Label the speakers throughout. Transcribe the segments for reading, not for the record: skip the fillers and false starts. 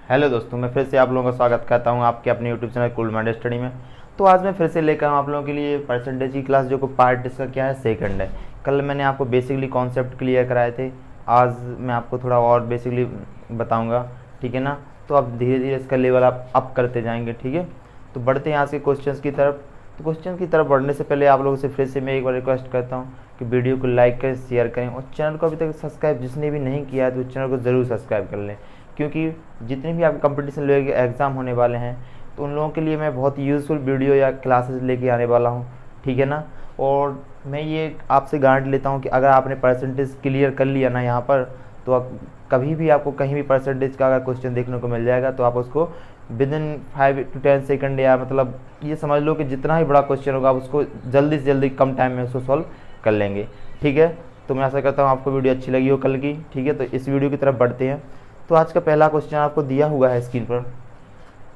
Speaker 1: Hello दोस्तों, मैं फिर से आप लोगों का स्वागत करता हूं आपके अपने YouTube channel cool mind study में। तो आज मैं फिर से लेकर आऊँ आप लोगों के लिए परसेंटेज की क्लास, जो को पार्ट इसका क्या है, सेकंड है। कल मैंने आपको बेसिकली कॉन्सेप्ट क्लियर कराए थे, आज मैं आपको थोड़ा और बेसिकली बताऊँगा, ठीक है ना। तो आप धीरे धीरे इसका लेवल आप अप करते जाएंगे, ठीक है। तो बढ़ते हैं आज के क्वेश्चन की तरफ। तो क्वेश्चन की तरफ बढ़ने से पहले आप लोगों से फिर से मैं एक बार रिक्वेस्ट करता हूँ कि वीडियो को लाइक करें, शेयर करें और चैनल को अभी तक सब्सक्राइब जिसने भी नहीं किया है तो चैनल को ज़रूर सब्सक्राइब कर लें, क्योंकि जितने भी आपके कंपटीशन लेवल के एग्ज़ाम होने वाले हैं तो उन लोगों के लिए मैं बहुत यूज़फुल वीडियो या क्लासेस लेके आने वाला हूँ, ठीक है ना। और मैं ये आपसे गारंटी लेता हूँ कि अगर आपने परसेंटेज क्लियर कर लिया ना यहाँ पर, तो आप कभी भी आपको कहीं भी परसेंटेज का अगर क्वेश्चन देखने को मिल जाएगा तो आप उसको विद इन 5 to 10 सेकंड, या मतलब ये समझ लो कि जितना ही बड़ा क्वेश्चन होगा आप उसको जल्दी से जल्दी कम टाइम में उसको सॉल्व कर लेंगे, ठीक है। तो मैं आशा करता हूँ आपको वीडियो अच्छी लगी हो कल की, ठीक है। तो इस वीडियो की तरफ बढ़ते हैं। तो आज का पहला क्वेश्चन आपको दिया हुआ है स्क्रीन पर।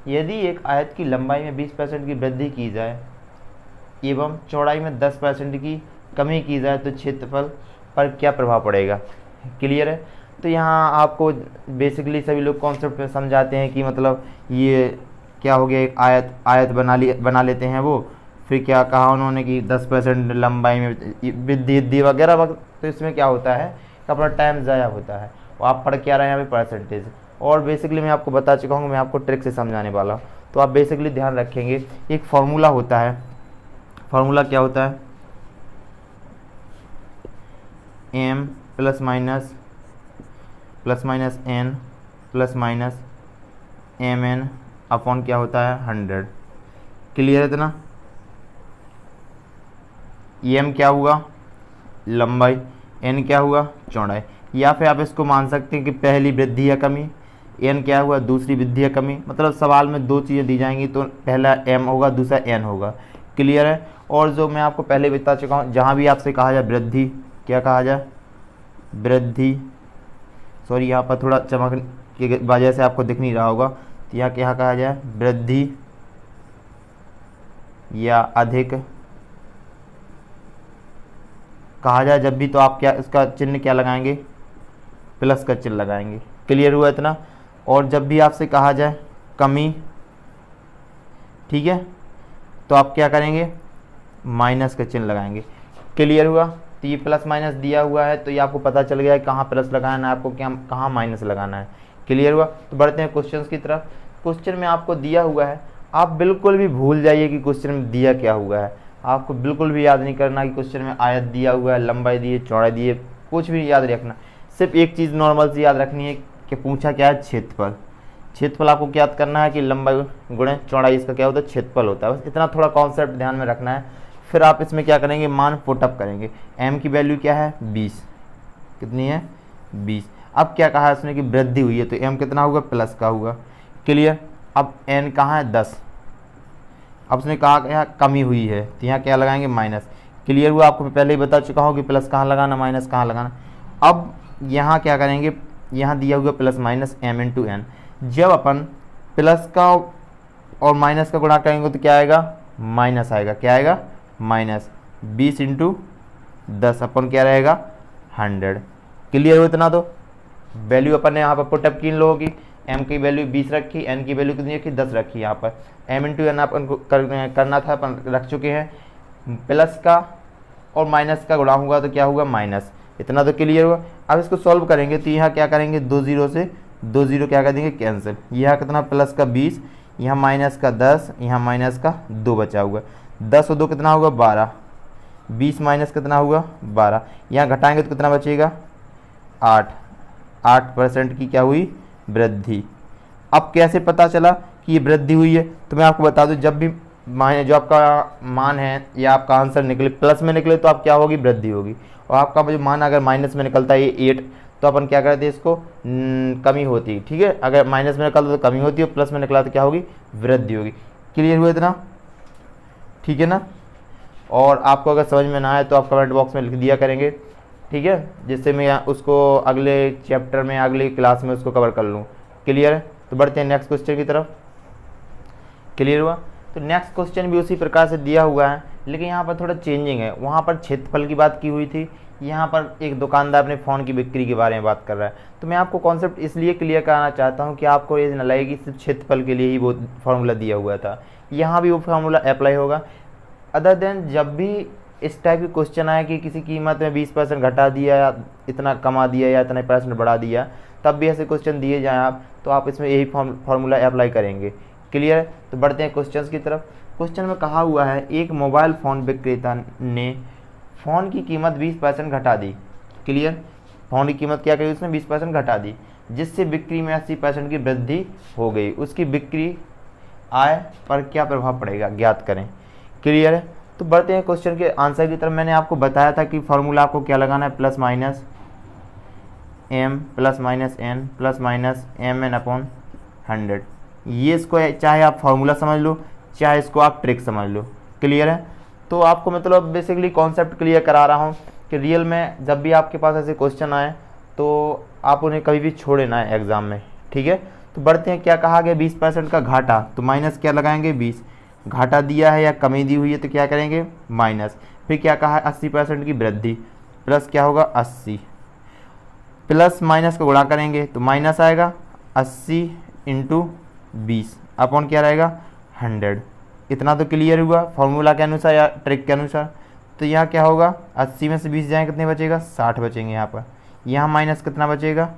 Speaker 1: यदि एक आयत की लंबाई में 20% की वृद्धि की जाए एवं चौड़ाई में 10% की कमी की जाए तो क्षेत्रफल पर क्या प्रभाव पड़ेगा। क्लियर है। तो यहाँ आपको बेसिकली सभी लोग कॉन्सेप्ट में समझाते हैं कि मतलब ये क्या हो गया, एक आयत बना लेते हैं वो, फिर क्या कहा उन्होंने कि 10% लंबाई में वृद्धि वगैरह वक्त। तो इसमें क्या होता है कि अपना टाइम ज़ाया होता है और आप पढ़ क्या रहे हैं यहाँ पे परसेंटेज। और बेसिकली मैं आपको बता चुका हूँ, मैं आपको ट्रिक से समझाने वाला हूँ। तो आप बेसिकली ध्यान रखेंगे, एक फार्मूला होता है। फार्मूला क्या होता है, m plus minus n plus minus mn upon क्या होता है 100। क्लियर है इतना। m क्या हुआ लंबाई, n क्या हुआ चौड़ाई, या फिर आप इसको मान सकते हैं कि पहली वृद्धि या कमी, n क्या हुआ दूसरी वृद्धि या कमी। मतलब सवाल में दो चीज़ें दी जाएंगी तो पहला m होगा दूसरा n होगा। क्लियर है। और जो मैं आपको पहले बता चुका हूँ, जहाँ भी आपसे कहा जाए वृद्धि, क्या कहा जाए वृद्धि, सॉरी यहाँ पर थोड़ा चमक की वजह से आपको दिख नहीं रहा होगा, तो यहाँ क्या कहा जाए वृद्धि या अधिक कहा जाए जब भी, तो आप क्या इसका चिन्ह क्या लगाएंगे, प्लस का चिन्ह लगाएंगे। क्लियर हुआ इतना। और जब भी आपसे कहा जाए कमी, ठीक है, तो आप क्या करेंगे माइनस का चिन्ह लगाएंगे। क्लियर हुआ। तो ये प्लस माइनस दिया हुआ है तो ये आपको पता चल गया है कहाँ प्लस लगाना है आपको, क्या कहाँ माइनस लगाना है। क्लियर हुआ। तो बढ़ते हैं क्वेश्चन की तरफ। क्वेश्चन में आपको दिया हुआ है, आप बिल्कुल भी भूल जाइए कि क्वेश्चन में दिया क्या हुआ है। आपको बिल्कुल भी याद नहीं करना कि क्वेश्चन में आयत दिया हुआ है, लंबाई दी है, चौड़ाई दी है, कुछ भी याद रखना। सिर्फ एक चीज़ नॉर्मल से याद रखनी है कि पूछा क्या है क्षेत्रफल। क्षेत्रफल आपको क्या याद करना है कि लंबाई गुणे चौड़ाई, इसका क्या होता है क्षेत्रफल होता है। बस इतना थोड़ा कॉन्सेप्ट ध्यान में रखना है। फिर आप इसमें क्या करेंगे मान पुटअप करेंगे। m की वैल्यू क्या है 20, कितनी है 20। अब क्या कहा है उसने कि वृद्धि हुई है तो m कितना होगा प्लस का होगा। क्लियर। अब n कहाँ है 10, अब उसने कहा यहाँ कमी हुई है तो यहाँ क्या लगाएंगे माइनस। क्लियर हुआ। आपको पहले ही बता चुका हूँ कि प्लस कहाँ लगाना माइनस कहाँ लगाना। अब यहाँ क्या करेंगे, यहाँ दिया हुआ plus minus m into n। जब अपन प्लस का और माइनस का गुणा करेंगे तो क्या आएगा माइनस आएगा। क्या आएगा माइनस 20 इंटू 10 अपन क्या रहेगा 100। क्लियर हो इतना। तो वैल्यू अपन ने यहाँ पर पुटअप की इन लोगों की, m की वैल्यू 20 रखी, n की वैल्यू कितनी रखी 10 रखी। यहाँ पर m इंटू n अपन को करना था, अपन रख चुके हैं। प्लस का और माइनस का गुणा होगा तो क्या होगा माइनस। इतना तो क्लियर हुआ। अब इसको सॉल्व करेंगे तो यहाँ क्या करेंगे 2 जीरो से 2 जीरो क्या कर देंगे कैंसिल। यहाँ कितना प्लस का 20, यहाँ माइनस का 10, यहाँ माइनस का 2 बचा हुआ। 10 और 2 कितना होगा 12, 20 माइनस कितना होगा 12। यहाँ घटाएंगे तो कितना बचेगा 8। 8% की क्या हुई वृद्धि। अब कैसे पता चला कि ये वृद्धि हुई है, तो मैं आपको बता दूं, जब भी जो आपका मान है या आपका आंसर निकले प्लस में निकले तो आप क्या होगी वृद्धि होगी, और आपका जो मान अगर माइनस में निकलता है ये 8 तो अपन क्या करते हैं इसको कमी होती है। ठीक है, अगर माइनस में निकलता तो कमी होती है, प्लस में निकला तो क्या होगी वृद्धि होगी। क्लियर हुआ इतना, ठीक है ना। और आपको अगर समझ में ना आए तो आप कमेंट बॉक्स में लिख दिया करेंगे, ठीक है, जिससे मैं उसको अगले चैप्टर में अगली क्लास में उसको कवर कर लूँ। क्लियर है। तो बढ़ते हैं नेक्स्ट क्वेश्चन की तरफ। क्लियर हुआ। तो नेक्स्ट क्वेश्चन भी उसी प्रकार से दिया हुआ है, लेकिन यहाँ पर थोड़ा चेंजिंग है। वहाँ पर क्षेत्रफल की बात की हुई थी, यहाँ पर एक दुकानदार अपने फ़ोन की बिक्री के बारे में बात कर रहा है। तो मैं आपको कॉन्सेप्ट इसलिए क्लियर कराना चाहता हूँ कि आपको ये न लगे कि सिर्फ क्षेत्रफल के लिए ही वो फार्मूला दिया हुआ था, यहाँ भी वो फार्मूला अप्लाई होगा। अदर देन जब भी इस टाइप की क्वेश्चन आया कि किसी कीमत में 20% घटा दिया या इतना कमा दिया या इतना % बढ़ा दिया, तब भी ऐसे क्वेश्चन दिए जाएँ आप, तो आप इसमें यही फार्मूला अप्लाई करेंगे। क्लियर? तो बढ़ते हैं क्वेश्चन की तरफ। क्वेश्चन में कहा हुआ है एक मोबाइल फ़ोन विक्रेता ने फ़ोन की कीमत 20% घटा दी। क्लियर? फ़ोन की कीमत क्या करी उसने? 20% घटा दी, जिससे बिक्री में 80% की वृद्धि हो गई। उसकी बिक्री आय पर क्या प्रभाव पड़ेगा, ज्ञात करें। क्लियर है? तो बढ़ते हैं क्वेश्चन के आंसर की तरफ। मैंने आपको बताया था कि फार्मूला आपको क्या लगाना है, plus minus M plus minus N plus minus M N upon 100। ये इसको चाहे आप फार्मूला समझ लो, चाहे इसको आप ट्रिक समझ लो। क्लियर है? तो आपको मतलब बेसिकली कॉन्सेप्ट क्लियर करा रहा हूँ कि रियल में जब भी आपके पास ऐसे क्वेश्चन आए तो आप उन्हें कभी भी छोड़े ना एग्ज़ाम में। ठीक है? तो बढ़ते हैं, क्या कहा गया, 20% का घाटा, तो माइनस क्या लगाएंगे, 20। घाटा दिया है या कमी दी हुई है तो क्या करेंगे, माइनस। फिर क्या कहा है, 80% की वृद्धि, प्लस क्या होगा, 80। प्लस माइनस को गुणा करेंगे तो माइनस आएगा, 80 × 20 अपॉन क्या रहेगा, 100। इतना तो क्लियर हुआ फॉर्मूला के अनुसार या ट्रिक के अनुसार। तो यहाँ क्या होगा, 80 में से 20 जाए कितने बचेगा, 60 बचेंगे यहाँ पर। यहाँ माइनस कितना बचेगा,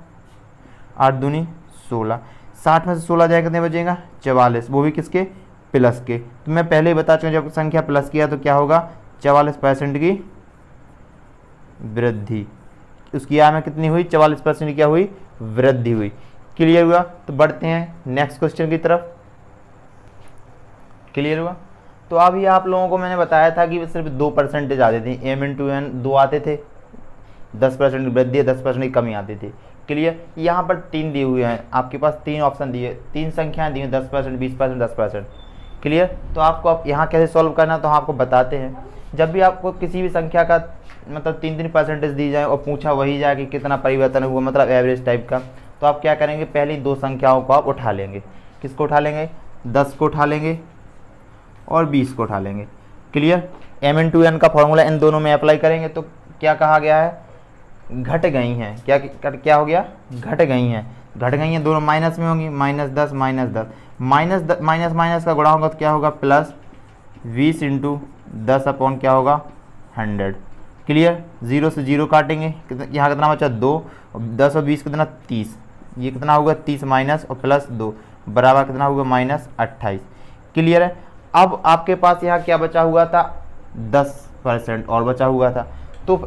Speaker 1: 8 दूनी 16। 60 में से 16 जाए कितने बचेगा, 44, वो भी किसके, प्लस के। तो मैं पहले ही बता चुका जब संख्या प्लस किया तो क्या होगा, 44% की वृद्धि। उसकी आय में कितनी हुई, 44% की क्या हुई, वृद्धि हुई। क्लियर हुआ? तो बढ़ते हैं नेक्स्ट क्वेश्चन की तरफ। क्लियर हुआ? तो अभी आप लोगों को मैंने बताया था कि सिर्फ 2% आते थे, m × n 2 आते थे, 10% की वृद्धि 10% की कमी आती थी। क्लियर? यहाँ पर 3 दिए हुए हैं आपके पास, 3 ऑप्शन दिए, 3 संख्याएं दी हैं, 10%, 20%, 10%। क्लियर? तो आपको अब यहाँ कैसे सॉल्व करना तो हम आपको बताते हैं। जब भी आपको किसी भी संख्या का मतलब 3% दी जाए और पूछा वही जाए कि कितना परिवर्तन हुआ, मतलब एवरेज टाइप का, तो आप क्या करेंगे, पहली 2 संख्याओं को आप उठा लेंगे। किसको उठा लेंगे, 10 को उठा लेंगे और 20 को उठा लेंगे। क्लियर? m × n का फॉर्मूला इन दोनों में अप्लाई करेंगे तो क्या कहा गया है, घट गई हैं, क्या हो गया, घट गई हैं। घट गई हैं, दोनों माइनस में होंगी, -10 -10 माइनस का गुणा होगा तो क्या होगा, प्लस 20 × 10 अपॉन क्या होगा, 100। क्लियर? 0 से 0 काटेंगे, यहाँ कितना बचा, 2, 10 और 20 कितना, 30। ये कितना होगा, 30 माइनस और प्लस 2 बराबर कितना होगा, -28। क्लियर है? अब आपके पास यहाँ क्या बचा हुआ था, 10% और बचा हुआ था। तो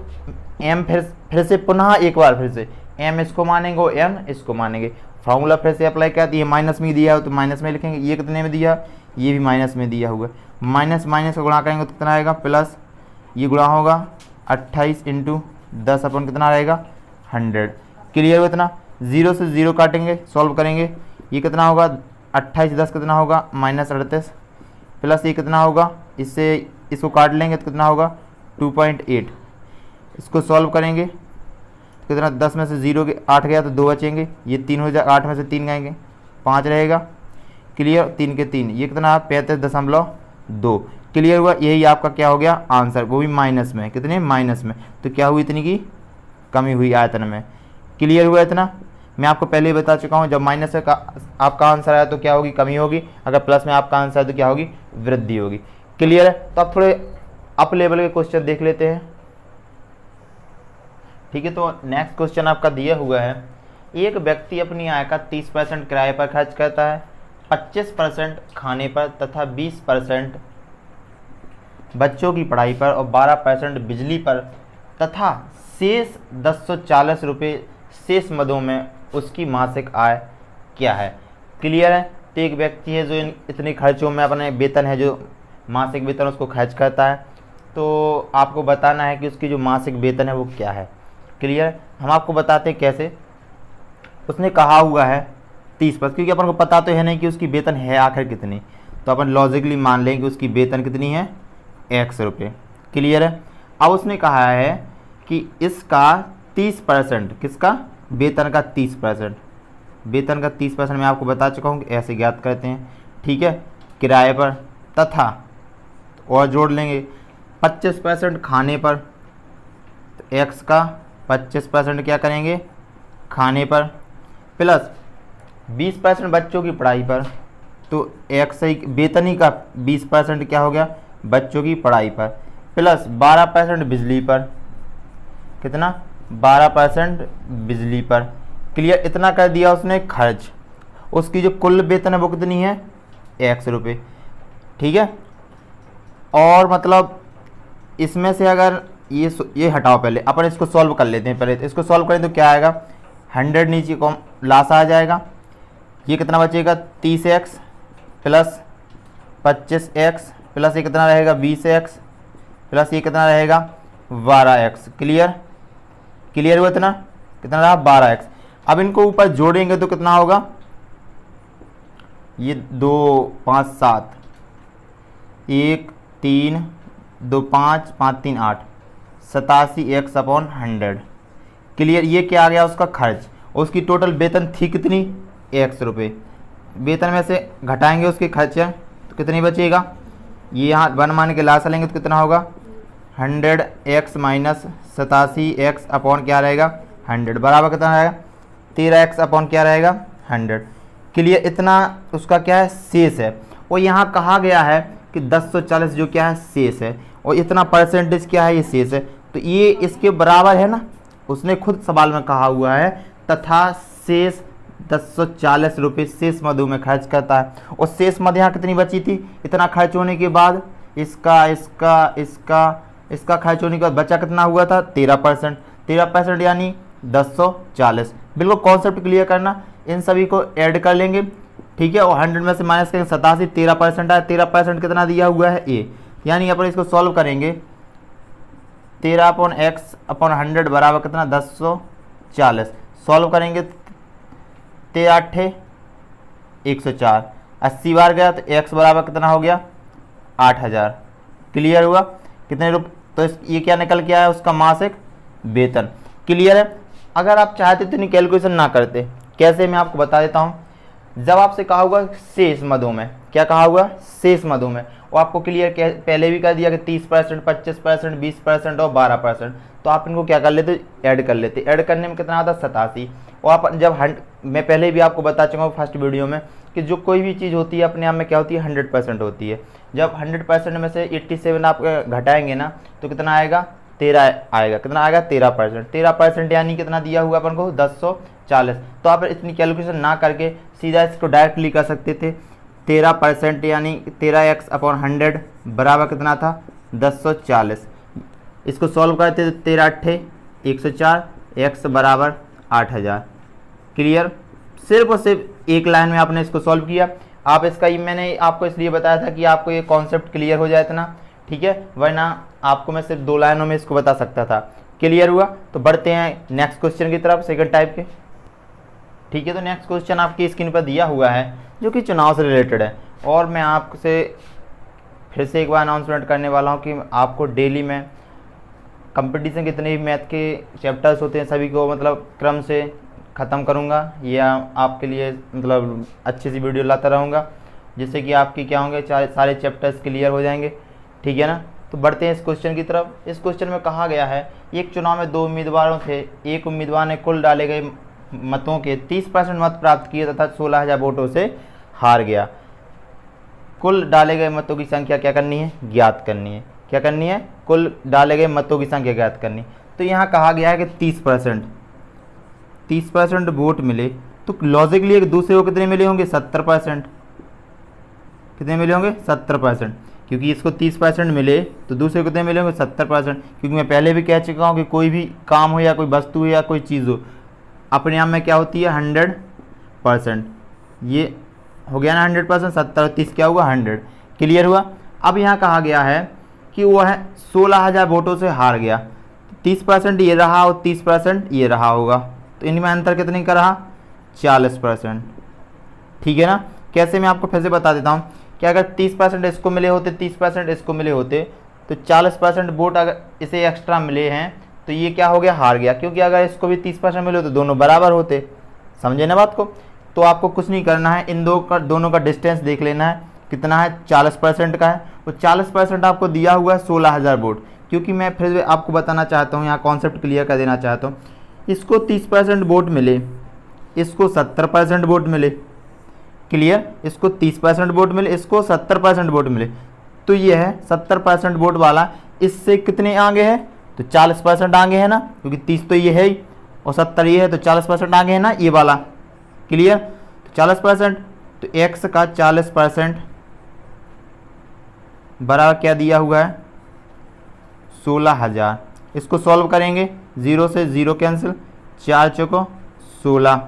Speaker 1: m फिर से पुनः एक बार फिर से m इसको मानेंगे और n इसको मानेंगे। फार्मूला फिर से अप्लाई करती है, माइनस में दिया हो तो माइनस में लिखेंगे, ये कितने में दिया, ये भी माइनस में दिया हुआ। माइनस माइनस का गुणा करेंगे तो कितना आएगा, प्लस, ये गुणा होगा 28 × 10 अपन कितना रहेगा, 100। क्लियर हो? इतना 0 से 0 काटेंगे, सॉल्व करेंगे, ये कितना होगा, 28 10 कितना होगा, -38, प्लस ये कितना होगा, इससे इसको काट लेंगे तो कितना होगा, 2.8। इसको सॉल्व करेंगे तो कितना, 10 में से 0 के 8 गया तो 2 बचेंगे, ये 3 हो जाए, 8 में से 3 गएंगे, 5 रहेगा। क्लियर? 3 के 3, ये कितना, 35.2। क्लियर हुआ? यही आपका क्या हो गया आंसर, वो भी माइनस में, कितने, माइनस में। तो क्या हुई, इतनी की कमी हुई आयतन में। क्लियर हुआ? इतना मैं आपको पहले ही बता चुका हूँ, जब माइनस का आपका आंसर आया तो क्या होगी, कमी होगी, अगर प्लस में आपका आंसर है तो क्या होगी, वृद्धि होगी। क्लियर है? तो आप थोड़े अप लेवल के क्वेश्चन देख लेते हैं। ठीक है? तो नेक्स्ट क्वेश्चन आपका दिया हुआ है, एक व्यक्ति अपनी आय का 30% किराए पर खर्च करता है, 25% खाने पर तथा 20% बच्चों की पढ़ाई पर और 12% बिजली पर तथा शेष 1040 रुपये शेष मदों में उसकी मासिक आय क्या है। क्लियर है? तो एक व्यक्ति है जो इतने खर्चों में अपने वेतन है, जो मासिक वेतन उसको खर्च करता है, तो आपको बताना है कि उसकी जो मासिक वेतन है वो क्या है। क्लियर? हम आपको बताते हैं कैसे। उसने कहा हुआ है 30%, क्योंकि अपन को पता तो है नहीं कि उसकी वेतन है आखिर कितनी, तो अपन लॉजिकली मान लें कि उसकी वेतन कितनी है, x रुपये। क्लियर है? अब उसने कहा है कि इसका 30%, किसका, वेतन का 30%, वेतन का 30% मैं आपको बता चुका हूँ कि ऐसे ज्ञात करते हैं। ठीक है? किराए पर तथा और जोड़ लेंगे 25% खाने पर, एक्स का 25% क्या करेंगे खाने पर, प्लस 20% बच्चों की पढ़ाई पर, तो एक्स ही वेतन ही का 20% क्या हो गया बच्चों की पढ़ाई पर, प्लस 12% बिजली पर, कितना 12% बिजली पर। क्लियर, इतना कर दिया उसने खर्च। उसकी जो कुल वेतन है वो कितनी है एक्स रुपये, ठीक है। और मतलब इसमें से अगर ये हटाओ, पहले अपन इसको सॉल्व कर लेते हैं। पहले तो इसको सॉल्व करें तो क्या आएगा 100 नीचे को लास आ जाएगा, ये कितना बचेगा 30x प्लस 25x प्लस ये कितना रहेगा 20x प्लस ये कितना रहेगा 12x। क्लियर, क्लियर हुआ इतना, कितना रहा 12x। अब इनको ऊपर जोड़ेंगे तो कितना होगा, ये 2 5 7 1 3 2 5 5 3 8 87x/100। क्लियर, ये क्या आ गया उसका खर्च। उसकी टोटल वेतन थी कितनी x रुपये, वेतन में से घटाएंगे उसके खर्च है तो कितनी बचेगा, ये यहाँ 1 मान के लास्ट लेंगे तो कितना होगा 100x माइनस 87x/ क्या रहेगा 100 बराबर कितना रहेगा 13x/ क्या रहेगा 100। क्लियर, इतना उसका क्या है शेष है। और यहाँ कहा गया है कि 1040 जो क्या है शेष है, और इतना परसेंटेज क्या है ये शेष है, तो ये इसके बराबर है ना, उसने खुद सवाल में कहा हुआ है तथा शेष 1040 रुपये शेष मधु में खर्च करता है। और शेष मधु यहाँ कितनी बची थी, इतना खर्च होने के बाद इसका इसका इसका इसका खर्च होने के बाद बचा कितना हुआ था 13%, 13% यानी 1040। बिल्कुल कॉन्सेप्ट क्लियर करना, इन सभी को ऐड कर लेंगे, ठीक है। और 100 में से माइनस करेंगे 87, 13% आया, 13% कितना दिया हुआ है ए, यानी अपन इसको सॉल्व करेंगे 13/x/100 बराबर कितना 1040। सॉल्व करेंगे 13 104, 80 बार गया तो x बराबर कितना हो गया 8000। क्लियर हुआ, कितने रुपये, तो ये क्या निकल के आया उसका मासिक वेतन। क्लियर है। अगर आप चाहते तो इतनी कैलकुलेशन ना करते, कैसे मैं आपको बता देता हूँ। जब आपसे कहा हुआ शेष मदों में, क्या कहा हुआ शेष मदों में, वो आपको क्लियर पहले भी कर दिया कि 30%, 25%, 20% और 12%, तो आप इनको क्या कर लेते ऐड कर लेते। ऐड करने में कितना आता 87। और आप जब मैं पहले भी आपको बता चुका हूँ फर्स्ट वीडियो में कि जो कोई भी चीज़ होती है अपने आप में क्या होती है 100% होती है। जब 100% में से 87 आप घटाएंगे ना तो कितना आएगा 13 आएगा, कितना आएगा 13%। 13% यानी कितना दिया हुआ अपन को 1040। तो आप इतनी कैलकुलेशन ना करके सीधा इसको डायरेक्टली कर सकते थे। 13% यानी 13x/100 बराबर कितना था 1040। इसको सॉल्व करते तो 13 104, x बराबर 8000। क्लियर, सिर्फ और सिर्फ एक लाइन में आपने इसको सॉल्व किया। आप इसका मैंने आपको इसलिए बताया था कि आपको ये कॉन्सेप्ट क्लियर हो जाए इतना, ठीक है, वरना आपको मैं सिर्फ 2 लाइनों में इसको बता सकता था। क्लियर हुआ, तो बढ़ते हैं नेक्स्ट क्वेश्चन की तरफ, सेकंड टाइप के। ठीक है, तो नेक्स्ट क्वेश्चन आपकी स्क्रीन पर दिया हुआ है जो कि चुनाव से रिलेटेड है। और मैं आपसे फिर से एक बार अनाउंसमेंट करने वाला हूँ कि आपको डेली में कंपटीशन कितने भी मैथ के चैप्टर्स होते हैं सभी को मतलब क्रम से ख़त्म करूँगा, या आपके लिए मतलब अच्छी सी वीडियो लाता रहूँगा, जिससे कि आपकी क्या होंगे सारे चैप्टर्स क्लियर हो जाएंगे। ठीक है ना, तो बढ़ते हैं इस क्वेश्चन की तरफ। इस क्वेश्चन में कहा गया है एक चुनाव में 2 उम्मीदवारों थे। एक उम्मीदवार ने कुल डाले गए मतों के 30% मत प्राप्त किए तथा 16,000 वोटों से हार गया। कुल डाले गए मतों की संख्या क्या करनी है, ज्ञात करनी है। क्या करनी है, कुल डाले गए मतों की संख्या ज्ञात करनी। तो यहाँ कहा गया है कि 30% वोट मिले, तो लॉजिकली एक दूसरे को कितने मिले होंगे 70%। कितने मिले होंगे 70%, क्योंकि इसको 30% मिले तो दूसरे को कितने मिले होंगे 70%। क्योंकि मैं पहले भी कह चुका हूँ कि कोई भी काम हो या कोई वस्तु हो या कोई चीज़ हो अपने आप में क्या होती है 100%। ये हो गया ना 100%, 70 और 30 क्या हुआ 100। क्लियर हुआ। अब यहाँ कहा गया है कि वह 16,000 वोटों से हार गया। 30% ये रहा और 30% ये रहा होगा, तो इनमें अंतर कितने का रहा 40%। ठीक है ना, कैसे मैं आपको फिर से बता देता हूँ कि अगर 30% इसको मिले होते, 30% इसको मिले होते, तो 40% वोट अगर इसे एक्स्ट्रा मिले हैं तो ये क्या हो गया हार गया। क्योंकि अगर इसको भी 30% मिले तो दोनों बराबर होते। समझे ना बात को। तो आपको कुछ नहीं करना है, इन दोनों का डिस्टेंस देख लेना है कितना है 40% का है। वो 40% आपको दिया हुआ है 16,000 वोट, क्योंकि मैं फिर आपको बताना चाहता हूँ, यहाँ कॉन्सेप्ट क्लियर कर देना चाहता हूँ। इसको 30% वोट मिले, इसको 70% वोट मिले, क्लियर, इसको 30% वोट मिले, इसको 70% वोट मिले, तो ये है 70% वोट वाला इससे कितने आगे है, तो 40% आगे है ना, क्योंकि 30 तो ये है ही और 70 ये है, तो 40% आगे है ना ये वाला, क्लियर। तो 40%, तो x का 40% बराबर क्या दिया हुआ है, 16,000। इसको सॉल्व करेंगे, 0 से 0 कैंसिल, 4 चौको 16,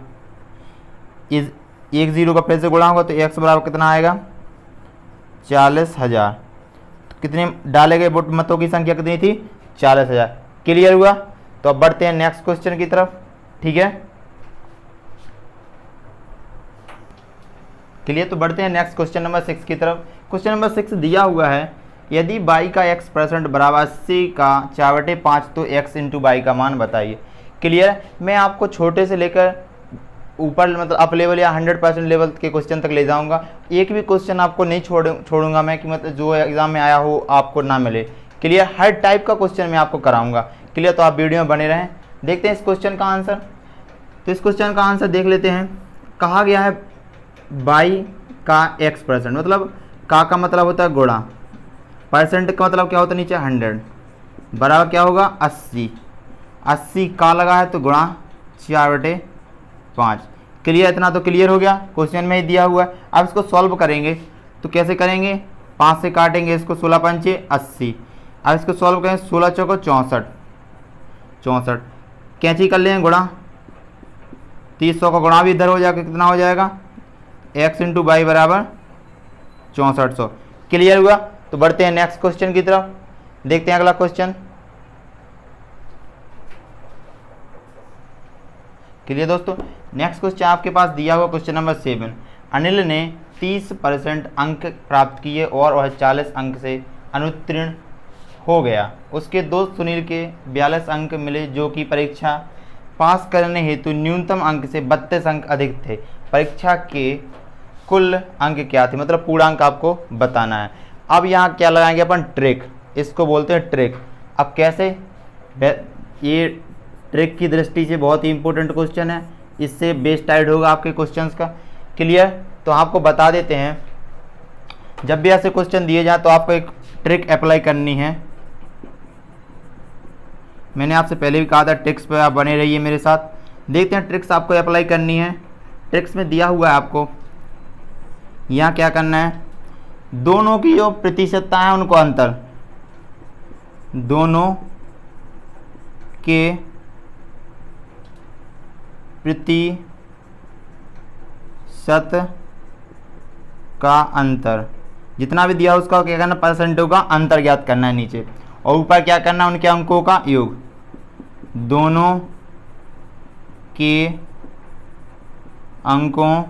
Speaker 1: इस एक 0 का फिर से गुणा होगा तो x बराबर कितना आएगा, 40,000। तो कितने डाले गए वोट, मतों की संख्या कितनी थी, 40,000। क्लियर हुआ। तो अब बढ़ते हैं नेक्स्ट क्वेश्चन की तरफ, ठीक है, क्लियर। तो बढ़ते हैं नेक्स्ट क्वेश्चन नंबर 6 की तरफ। क्वेश्चन नंबर 6 दिया हुआ है, यदि y का x% बराबर 80 का 4/5 तो x इंटू y का मान बताइए। क्लियर। मैं आपको छोटे से लेकर ऊपर मतलब अप लेवल या 100% लेवल के क्वेश्चन तक ले जाऊंगा। एक भी क्वेश्चन आपको नहीं छोड़ूंगा मैं कि मतलब जो एग्जाम में आया हो आपको ना मिले। क्लियर। हर टाइप का क्वेश्चन मैं आपको कराऊंगा। क्लियर। तो आप वीडियो में बने रहें। देखते हैं इस क्वेश्चन का आंसर। तो इस क्वेश्चन का आंसर देख लेते हैं। कहा गया है y का x%, मतलब का मतलब होता है गुणा, परसेंट का मतलब क्या होता है नीचे 100, बराबर क्या होगा 80। 80 का लगा है तो गुणा 4/5। क्लियर। इतना तो क्लियर हो गया, क्वेश्चन में ही दिया हुआ है। अब इसको सॉल्व करेंगे तो कैसे करेंगे, 5 से काटेंगे इसको, 16 पंचे 80। अब इसको सॉल्व करें, 16 चौको 64, कैंची कर लें गुणा, 300 का गुणा भी इधर हो जाएगा, कितना हो जाएगा x इंटू वाई बराबर 6400। क्लियर हुआ। तो बढ़ते हैं नेक्स्ट क्वेश्चन की तरफ, देखते हैं अगला क्वेश्चन। क्लियर दोस्तों। नेक्स्ट क्वेश्चन आपके पास दिया हुआ क्वेश्चन नंबर 7। अनिल ने 30% अंक प्राप्त किए और वह 40 अंक से अनुत्तीर्ण हो गया। उसके दोस्त सुनील के 42 अंक मिले जो कि परीक्षा पास करने हेतु न्यूनतम अंक से 32 अंक अधिक थे। परीक्षा के कुल अंक क्या थे, मतलब पूर्णांक आपको बताना है। अब यहाँ क्या लगाएंगे अपन, ट्रिक, इसको बोलते हैं ट्रिक। अब कैसे, ये ट्रिक की दृष्टि से बहुत ही इंपॉर्टेंट क्वेश्चन है, इससे बेस टाइड होगा आपके क्वेश्चंस का। क्लियर। तो आपको बता देते हैं, जब भी ऐसे क्वेश्चन दिए जाए तो आपको एक ट्रिक अप्लाई करनी है। मैंने आपसे पहले भी कहा था ट्रिक्स पे आप बने रहिए मेरे साथ। देखते हैं ट्रिक्स आपको अप्लाई करनी है। ट्रिक्स में दिया हुआ है आपको, यहाँ क्या करना है, दोनों की जो प्रतिशतता है उनको अंतर, दोनों के प्रतिशत का अंतर, जितना भी दिया उसका क्या करना, परसेंटों का अंतर ज्ञात करना है नीचे, और ऊपर क्या करना है, उनके अंकों का योग, दोनों के अंकों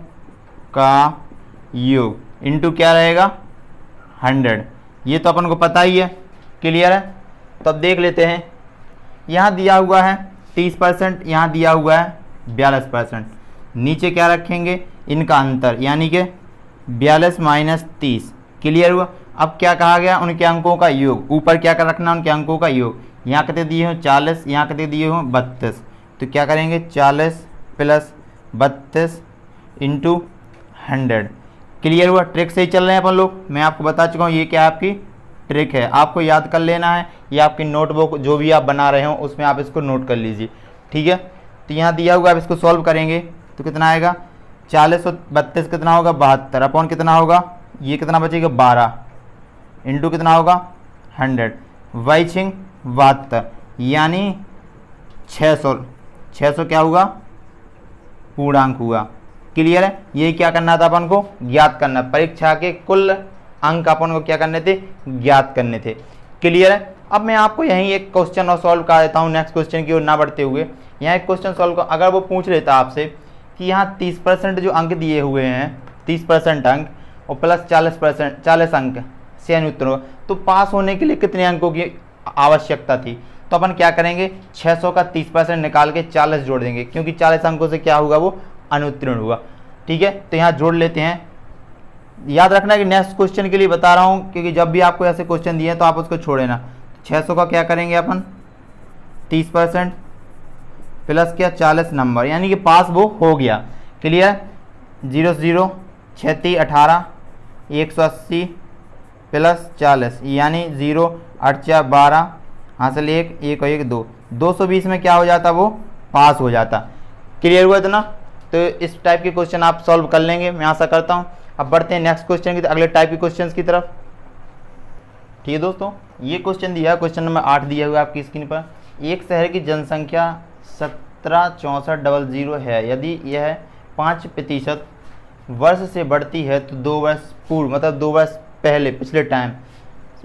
Speaker 1: का योग इनटू क्या रहेगा 100। ये तो अपन को पता ही है। क्लियर है। तो अब देख लेते हैं, यहाँ दिया हुआ है 30%, यहाँ दिया हुआ है 42%। नीचे क्या रखेंगे, इनका अंतर, यानी कि 42 माइनस 30। क्लियर हुआ। अब क्या कहा गया, उनके अंकों का योग, ऊपर क्या कर रखना, उनके अंकों का योग। यहाँ कितने दिए हों 40, यहाँ कितने दिए हों 32, तो क्या करेंगे 40 प्लस 32 इंटू 100। क्लियर हुआ। ट्रिक से ही चल रहे हैं अपन लोग, मैं आपको बता चुका हूँ ये क्या आपकी ट्रिक है, आपको याद कर लेना है। ये आपकी नोटबुक जो भी आप बना रहे हो उसमें आप इसको नोट कर लीजिए, ठीक है। तो यहाँ दिया हुआ, आप इसको सॉल्व करेंगे तो कितना आएगा, 40 और 32 कितना होगा 72, अपॉन कितना होगा, ये कितना बचेगा 12, इंटू कितना होगा 100, वाई छिंग 72, यानी 600 क्या हुआ, पूर्णांक हुआ। क्लियर है। ये क्या करना था अपन को, ज्ञात करना, परीक्षा के कुल अंक अपन को क्या करने थे, ज्ञात करने थे। क्लियर है। अब मैं आपको यहीं एक क्वेश्चन और सॉल्व कर देता हूँ, नेक्स्ट क्वेश्चन की ओर ना बढ़ते हुए। यहाँ एक क्वेश्चन सॉल्व कर, अगर वो पूछ लेता आपसे कि यहाँ 30% जो अंक दिए हुए हैं, 30% अंक और प्लस 40 अंक से अनुत्तीर्ण होगा, तो पास होने के लिए कितने अंकों की आवश्यकता थी। तो अपन क्या करेंगे, 600 का 30% निकाल के 40 जोड़ देंगे, क्योंकि 40 अंकों से क्या होगा, वो अनुत्तीर्ण हुआ। ठीक है। तो यहाँ जोड़ लेते हैं। याद रखना कि नेक्स्ट क्वेश्चन के लिए बता रहा हूँ, क्योंकि जब भी आपको ऐसे क्वेश्चन दिए हैं तो आप उसको छोड़े ना। 600 का क्या करेंगे अपन 30% प्लस क्या 40 नंबर, यानी कि पास वो हो गया। क्लियर। 0 0 36 18 180 प्लस 40 यानी 0 8 4 12 हासिल 1 1 और 1 2 220 में क्या हो जाता वो पास हो जाता। क्लियर हुआ इतना। तो इस टाइप के क्वेश्चन आप सॉल्व कर लेंगे, मैं आशा करता हूँ। अब बढ़ते हैं नेक्स्ट क्वेश्चन की, अगले टाइप के क्वेश्चन की तरफ। ठीक है दोस्तों, ये क्वेश्चन दिया है, क्वेश्चन नंबर 8 दिया हुआ है आपकी स्क्रीन पर। एक शहर की जनसंख्या 176400 है, यदि यह 5% वर्ष से बढ़ती है तो 2 वर्ष पूर्व, मतलब 2 वर्ष पहले, पिछले टाइम,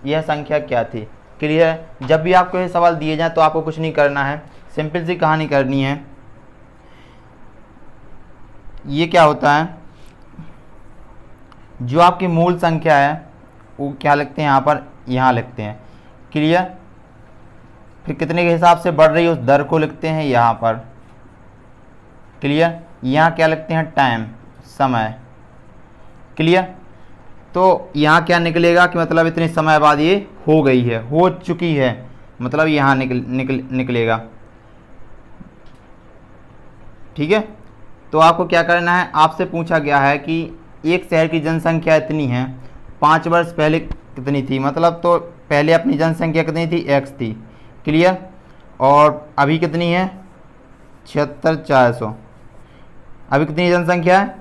Speaker 1: यह संख्या क्या थी। क्लियर है। जब भी आपको ये सवाल दिए जाए तो आपको कुछ नहीं करना है, सिंपल सी कहानी करनी है। ये क्या होता है, जो आपकी मूल संख्या है वो क्या लिखते हैं यहाँ पर, यहाँ लिखते हैं। क्लियर। फिर कितने के हिसाब से बढ़ रही है उस दर को लिखते हैं यहाँ पर। क्लियर। यहाँ क्या लिखते हैं टाइम, समय। क्लियर। तो यहाँ क्या निकलेगा कि मतलब इतने समय बाद ये हो गई है, हो चुकी है, मतलब यहाँ निकलेगा। ठीक है। तो आपको क्या करना है, आपसे पूछा गया है कि एक शहर की जनसंख्या इतनी है, 5 वर्ष पहले कितनी थी, मतलब तो पहले अपनी जनसंख्या कितनी थी x थी। क्लियर। और अभी कितनी है 76400। अभी कितनी जनसंख्या है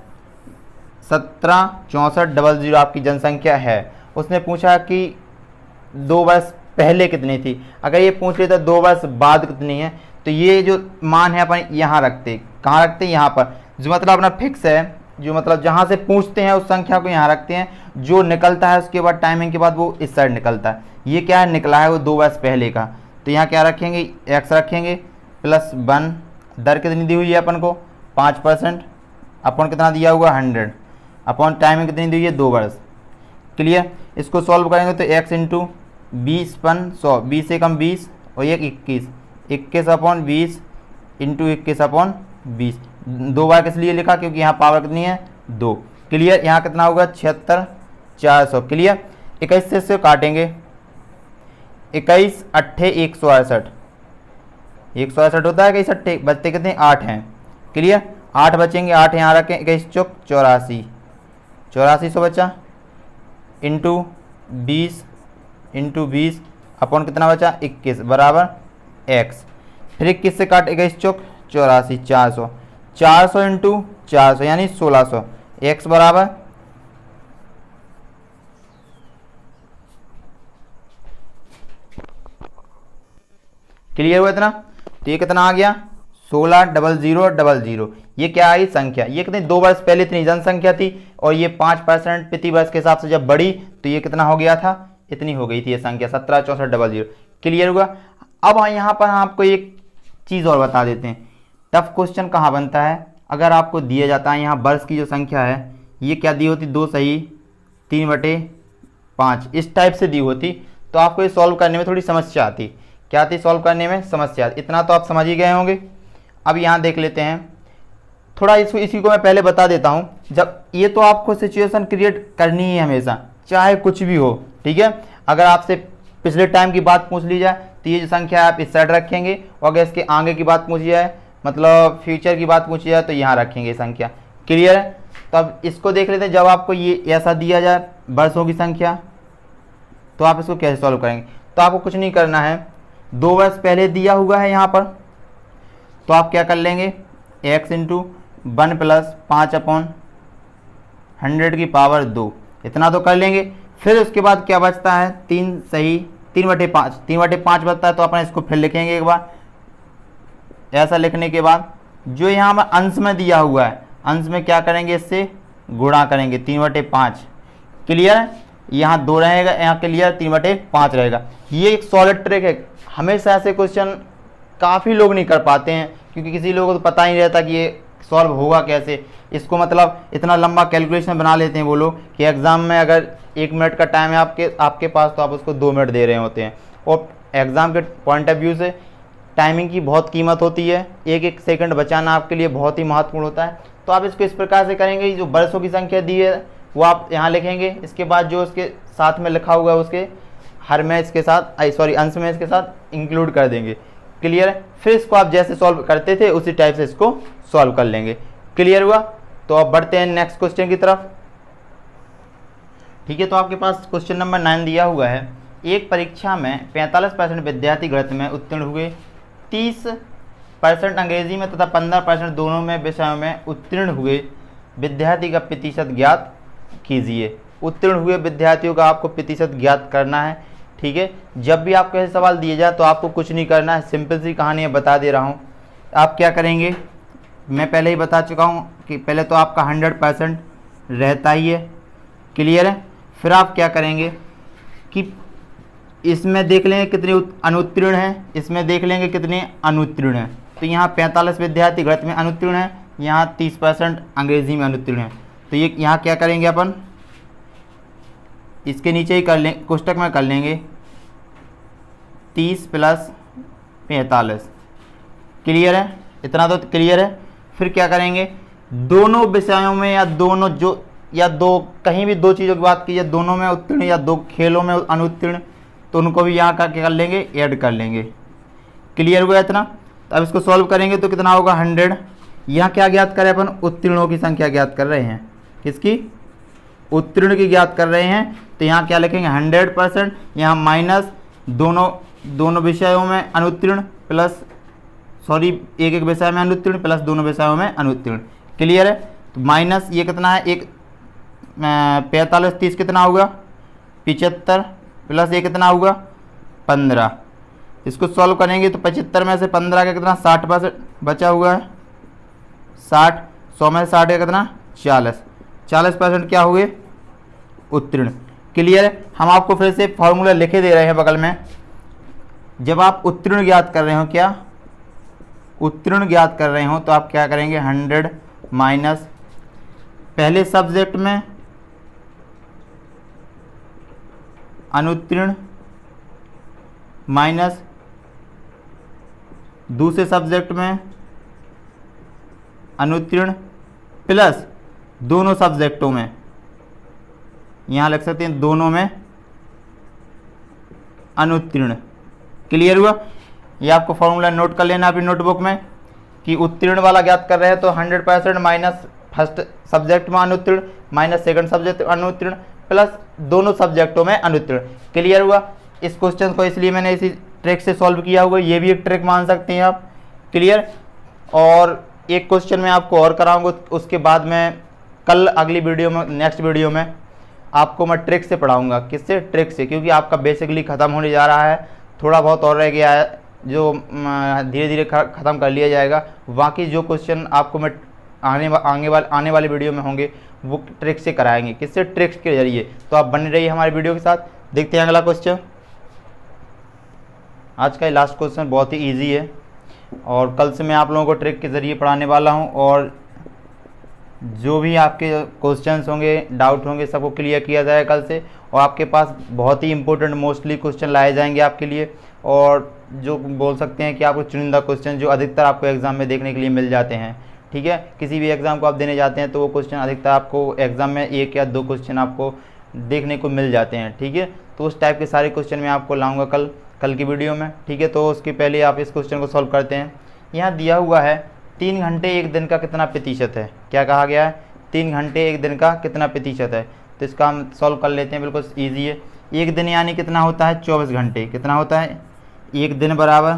Speaker 1: 176400 आपकी जनसंख्या है। उसने पूछा कि 2 वर्ष पहले कितनी थी। अगर ये पूछ लेता 2 वर्ष बाद कितनी है, तो ये जो मान है अपन यहाँ रखते, कहाँ रखते हैं यहाँ पर, जो मतलब अपना फिक्स है, जो मतलब जहाँ से पूछते हैं उस संख्या को यहाँ रखते हैं, जो निकलता है उसके बाद टाइमिंग के बाद वो इस साइड निकलता है। ये क्या है, निकला है वो 2 वर्ष पहले का, तो यहाँ क्या रखेंगे x रखेंगे प्लस 1। दर कितनी दी हुई है अपन को 5%, अपन कितना दिया हुआ 100, अपन टाइमिंग कितनी दी हुई है 2 वर्ष। क्लियर। इसको सॉल्व करेंगे तो x इंटू 20 पन 100, 20 से कम 20 और 1 21, 21/20 इंटू 21/20। 2 बार किस लिए लिखा, क्योंकि यहाँ पावर कितनी है 2। क्लियर। यहाँ कितना होगा 76400। क्लियर। 21 से इससे काटेंगे, 21 8 168, 168 होता है, 21 8 बचते कितने 8 हैं। क्लियर। 8 बचेंगे, 8 यहाँ रखें, 21 चौक 84, 8400 बचा इंटू 20 अपन कितना बचा 21 बराबर x। फिर 21 से काट 21 चौक 84, 400, 400 इंटू 400 यानी 1600, x बराबर क्लियर हुआ इतना। तो ये कितना आ गया 16,00,00। ये क्या आई संख्या, ये कितनी 2 वर्ष पहले इतनी जनसंख्या थी और ये 5% प्रति वर्ष के हिसाब से जब बढ़ी तो ये कितना हो गया था, इतनी हो गई थी ये संख्या 176400। क्लियर हुआ। अब यहाँ पर आपको एक चीज़ और बता देते हैं, टफ क्वेश्चन कहाँ बनता है, अगर आपको दिया जाता है यहाँ वर्ष की जो संख्या है ये क्या दी होती 2 सही 3/5 इस टाइप से दी होती, तो आपको ये सॉल्व करने में थोड़ी समस्या आती। क्या आती सॉल्व करने में समस्या, इतना तो आप समझ ही गए होंगे। अब यहाँ देख लेते हैं थोड़ा, इसी को मैं पहले बता देता हूँ। जब ये तो आपको सिचुएशन क्रिएट करनी ही है हमेशा, चाहे कुछ भी हो। ठीक है। अगर आपसे पिछले टाइम की बात पूछ ली जाए तो ये जो संख्या है आप इस साइड रखेंगे, और अगर इसके आगे की बात पूछी जाए, मतलब फ्यूचर की बात पूछी जाए, तो यहाँ रखेंगे संख्या। क्लियर है। तो अब इसको देख लेते हैं, जब आपको ये ऐसा दिया जाए वर्षों की संख्या, तो आप इसको कैसे सॉल्व करेंगे। तो आपको कुछ नहीं करना है, 2 वर्ष पहले दिया हुआ है यहाँ पर, तो आप क्या कर लेंगे x इंटू 1 प्लस 5/100 की पावर 2, इतना तो कर लेंगे। फिर उसके बाद क्या बचता है 3 सही 3/5, 3/5 बचता है, तो अपन इसको फिर लिखेंगे एक बार। ऐसा लिखने के बाद जो यहाँ पर अंश में दिया हुआ है, अंश में क्या करेंगे, इससे गुणा करेंगे 3/5। क्लियर है। यहाँ 2 रहेगा, यहाँ क्लियर 3/5 रहेगा। ये एक सॉलिड ट्रिक है, हमेशा ऐसे क्वेश्चन काफ़ी लोग नहीं कर पाते हैं, क्योंकि किसी लोगों को तो पता ही नहीं रहता कि ये सॉल्व होगा कैसे। इसको मतलब इतना लंबा कैलकुलेशन बना लेते हैं वो लोग कि एग्ज़ाम में अगर 1 मिनट का टाइम है आपके पास, तो आप उसको 2 मिनट दे रहे होते हैं। और एग्ज़ाम के पॉइंट ऑफ व्यू से टाइमिंग की बहुत कीमत होती है, एक एक सेकंड बचाना आपके लिए बहुत ही महत्वपूर्ण होता है। तो आप इसको इस प्रकार से करेंगे, जो वर्षों की संख्या दी है वो आप यहाँ लिखेंगे, इसके बाद जो उसके साथ में लिखा हुआ है उसके हर में इसके साथ सॉरी अंश में इसके साथ इंक्लूड कर देंगे। क्लियर है? फिर इसको आप जैसे सॉल्व करते थे उसी टाइप से इसको सॉल्व कर लेंगे। क्लियर हुआ? तो अब बढ़ते हैं नेक्स्ट क्वेश्चन की तरफ। ठीक है, तो आपके पास क्वेश्चन नंबर 9 दिया हुआ है। एक परीक्षा में 45% विद्यार्थी गणित में उत्तीर्ण हुए, 30% अंग्रेजी में तथा 15% दोनों में विषयों में उत्तीर्ण हुए विद्यार्थी का प्रतिशत ज्ञात कीजिए। उत्तीर्ण हुए विद्यार्थियों का आपको प्रतिशत ज्ञात करना है। ठीक है, जब भी आपको ऐसे सवाल दिए जाए तो आपको कुछ नहीं करना है, सिंपल सी कहानी है, बता दे रहा हूँ। आप क्या करेंगे, मैं पहले ही बता चुका हूँ कि पहले तो आपका 100% रहता ही है। क्लियर है? फिर आप क्या करेंगे कि इसमें देख लेंगे कितने अनुत्तीर्ण हैं, इसमें देख लेंगे कितने अनुत्तीर्ण हैं। तो यहाँ 45 विद्यार्थी गणित में अनुत्तीर्ण हैं, यहाँ 30% अंग्रेजी में अनुत्तीर्ण हैं। तो ये यहाँ क्या करेंगे अपन, इसके नीचे ही कर लें, कोष्टक में कर लेंगे 30 + 45। क्लियर है? इतना तो क्लियर है। फिर क्या करेंगे, दोनों विषयों में या दोनों जो या दो कहीं भी दो चीज़ों की बात की, या दोनों में उत्तीर्ण या दो खेलों में अनुत्तीर्ण, तो उनको भी यहाँ क्या कर लेंगे, ऐड कर लेंगे। क्लियर हुआ इतना? तो अब इसको सॉल्व करेंगे तो कितना होगा, 100। यहाँ क्या ज्ञात करें अपन, उत्तीर्णों की संख्या ज्ञात कर रहे हैं। किसकी? उत्तीर्ण की ज्ञात कर रहे हैं। तो यहाँ क्या लिखेंगे, 100%, यहाँ माइनस दोनों विषयों में अनुत्तीर्ण प्लस एक एक विषय में अनुत्तीर्ण प्लस दोनों विषयों में अनुत्तीर्ण। क्लियर है? तो माइनस ये कितना है, 45 30 कितना होगा, 75 प्लस ये कितना होगा, 15। इसको सॉल्व करेंगे तो 75 में से 15 का कितना, 60% बचा हुआ है, 60, 100 में से 60 का कितना, 40% क्या हुए, उत्तीर्ण। क्लियर है? हम आपको फिर से फॉर्मूला लिखे दे रहे हैं बगल में। जब आप उत्तीर्ण ज्ञात कर रहे हो, क्या उत्तीर्ण ज्ञात कर रहे हो, तो आप क्या करेंगे, 100 माइनस पहले सब्जेक्ट में अनुत्तीर्ण माइनस दूसरे सब्जेक्ट में अनुत्तीर्ण प्लस दोनों सब्जेक्टों में, यहाँ लिख सकते हैं दोनों में अनुत्तीर्ण। क्लियर हुआ? ये आपको फॉर्मूला नोट कर लेना अपनी नोटबुक में कि उत्तीर्ण वाला ज्ञात कर रहे हैं तो 100% माइनस फर्स्ट सब्जेक्ट में अनुत्तीर्ण माइनस सेकंड सब्जेक्ट अनुत्तीर्ण प्लस दोनों सब्जेक्टों में अनुत्तीर्ण। क्लियर हुआ? इस क्वेश्चन को इसलिए मैंने इसी ट्रिक से सॉल्व किया हुआ, ये भी एक ट्रिक मान सकते हैं आप। क्लियर? और एक क्वेश्चन मैं आपको और कराऊंगा, उसके बाद मैं कल अगली वीडियो में, नेक्स्ट वीडियो में आपको मैं ट्रिक से पढ़ाऊंगा। किससे? ट्रिक से, क्योंकि आपका बेसिकली ख़त्म होने जा रहा है, थोड़ा बहुत और रह गया है जो धीरे धीरे ख़त्म कर लिया जाएगा। बाकी जो क्वेश्चन आपको मैं आने वाले वीडियो में होंगे वो ट्रिक से कराएंगे। किससे? ट्रिक्स के जरिए। तो आप बने रहिए हमारे वीडियो के साथ। देखते हैं अगला क्वेश्चन। आज का लास्ट क्वेश्चन बहुत ही इजी है और कल से मैं आप लोगों को ट्रिक के ज़रिए पढ़ाने वाला हूं, और जो भी आपके क्वेश्चंस होंगे, डाउट होंगे, सबको क्लियर किया जाएगा कल से। और आपके पास बहुत ही इंपॉर्टेंट मोस्टली क्वेश्चन लाए जाएंगे आपके लिए, और जो बोल सकते हैं कि आपको चुनिंदा क्वेश्चन जो अधिकतर आपको एग्ज़ाम में देखने के लिए मिल जाते हैं। ठीक है, किसी भी एग्ज़ाम को आप देने जाते हैं तो वो क्वेश्चन अधिकतर आपको एग्ज़ाम में 1 या 2 क्वेश्चन आपको देखने को मिल जाते हैं। ठीक है, तो उस टाइप के सारे क्वेश्चन मैं आपको लाऊंगा कल की वीडियो में। ठीक है, तो उसके पहले आप इस क्वेश्चन को सॉल्व करते हैं। यहाँ दिया हुआ है 3 घंटे एक दिन का कितना प्रतिशत है। क्या कहा गया है? 3 घंटे एक दिन का कितना प्रतिशत है। तो इसका हम सॉल्व कर लेते हैं, बिल्कुल ईजी है। एक दिन यानी कितना होता है, 24 घंटे। कितना होता है? एक दिन बराबर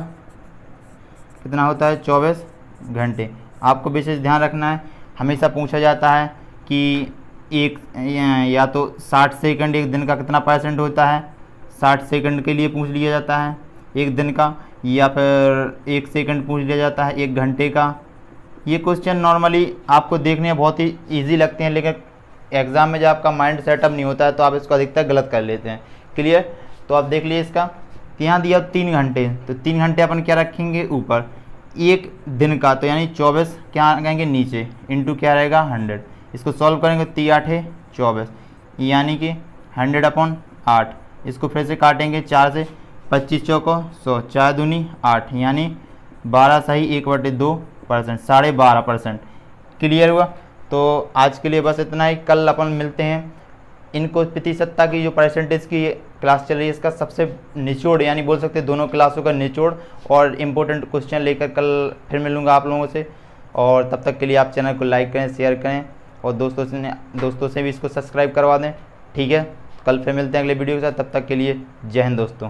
Speaker 1: कितना होता है, 24 घंटे। आपको विशेष ध्यान रखना है, हमेशा पूछा जाता है कि एक या तो 60 सेकंड एक दिन का कितना % होता है, 60 सेकंड के लिए पूछ लिया जाता है एक दिन का, या फिर 1 सेकंड पूछ लिया जाता है 1 घंटे का। ये क्वेश्चन नॉर्मली आपको देखने में बहुत ही ईजी लगते हैं, लेकिन एग्ज़ाम में जब आपका माइंड सेटअप नहीं होता है तो आप इसको अधिकतर गलत कर लेते हैं। क्लियर? तो आप देख लीजिए इसका, यहाँ दिया 3 घंटे, तो 3 घंटे अपन क्या रखेंगे ऊपर, एक दिन का, तो यानी 24 क्या कहेंगे नीचे, इंटू क्या रहेगा 100। इसको सॉल्व करेंगे 3 8 24, यानी कि 100/8। इसको फिर से काटेंगे 4 से, 25 चौको 100, 4 दूनी 8, यानी 12 सही 1/2%, 12.5%। क्लियर हुआ? तो आज के लिए बस इतना ही। कल अपन मिलते हैं इनको प्रतिशतता की जो परसेंटेज की क्लास चल रही है, इसका सबसे निचोड़ यानी बोल सकते हैं दोनों क्लासों का निचोड़ और इम्पोर्टेंट क्वेश्चन लेकर कल फिर मिलूँगा आप लोगों से। और तब तक के लिए आप चैनल को लाइक करें, शेयर करें और दोस्तों से भी इसको सब्सक्राइब करवा दें। ठीक है, कल फिर मिलते हैं अगले वीडियो के साथ, तब तक के लिए जय हिंद दोस्तों।